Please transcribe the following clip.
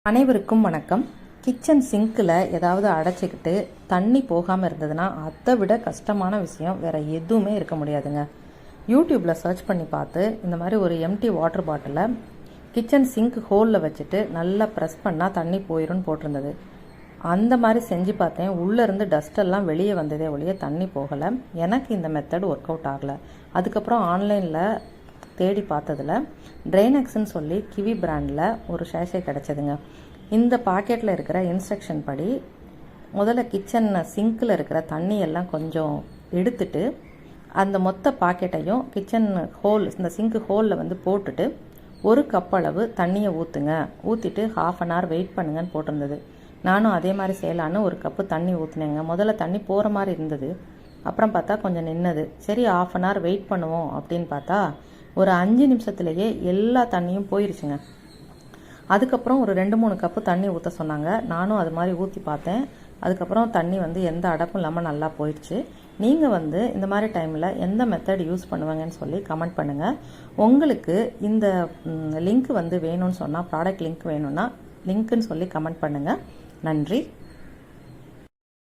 அனைவருக்கும் வணக்கம். Kitchen single ஏதாவது அடைச்சிக்கிட்டு தண்ணி போகாமல் இருந்ததுன்னா அதை விட கஷ்டமான விஷயம் வேறு எதுவுமே இருக்க முடியாதுங்க. யூடியூப்பில் சர்ச் பண்ணி பார்த்து இந்த மாதிரி ஒரு எம்டி வாட்டர் பாட்டிலை கிச்சன் சிங்க் ஹோலில் வச்சுட்டு நல்லா ப்ரெஸ் பண்ணால் தண்ணி போயிடும்னு போட்டிருந்தது. அந்த மாதிரி செஞ்சு பார்த்தேன். உள்ளேருந்து டஸ்டெல்லாம் வெளியே வந்ததே ஒழிய தண்ணி போகலை. எனக்கு இந்த மெத்தட் ஒர்க் அவுட் ஆகலை. அதுக்கப்புறம் ஆன்லைனில் தேடி பார்த்ததில் ட்ரெயினெக்ஸ்ன்னு சொல்லி கிவி பிராண்டில் ஒரு ஷேஷே கிடச்சிதுங்க. இந்த பாக்கெட்டில் இருக்கிற இன்ஸ்ட்ரக்ஷன் படி முதல்ல கிச்சன் சிங்கில் இருக்கிற தண்ணியெல்லாம் கொஞ்சம் எடுத்துட்டு அந்த மொத்த பாக்கெட்டையும் கிச்சன் ஹோல் இந்த சிங்க் ஹோலில் போட்டுட்டு 1 கப் அளவு தண்ணியை ஊற்றுங்க. ஊற்றிட்டு 1/2 hour வெயிட் பண்ணுங்கன்னு போட்டிருந்தது. நானும் அதே மாதிரி செய்யலான்னு 1 கப்பு தண்ணி ஊற்றினேங்க. முதல்ல தண்ணி போகிற மாதிரி இருந்தது. அப்புறம் பார்த்தா கொஞ்சம் நின்னது. சரி 1/2 hour வெயிட் பண்ணுவோம் அப்படின்னு பார்த்தா ஒரு 5 நிமிஷத்துலேயே எல்லா தண்ணியும் போயிருச்சுங்க. அதுக்கப்புறம் ஒரு 2-3 கப்பு தண்ணி ஊற்ற சொன்னாங்க. நானும் அது மாதிரி ஊற்றி பார்த்தேன். அதுக்கப்புறம் தண்ணி எந்த அடப்பும் இல்லாமல் நல்லா போயிடுச்சு. நீங்கள் இந்த மாதிரி டைமில் எந்த மெத்தட் யூஸ் பண்ணுவாங்கன்னு சொல்லி கமெண்ட் பண்ணுங்கள். உங்களுக்கு இந்த லிங்க் வேணும்னு சொன்னால், ப்ராடக்ட் லிங்க் வேணும்னா லிங்க்குன்னு சொல்லி கமெண்ட் பண்ணுங்கள். நன்றி.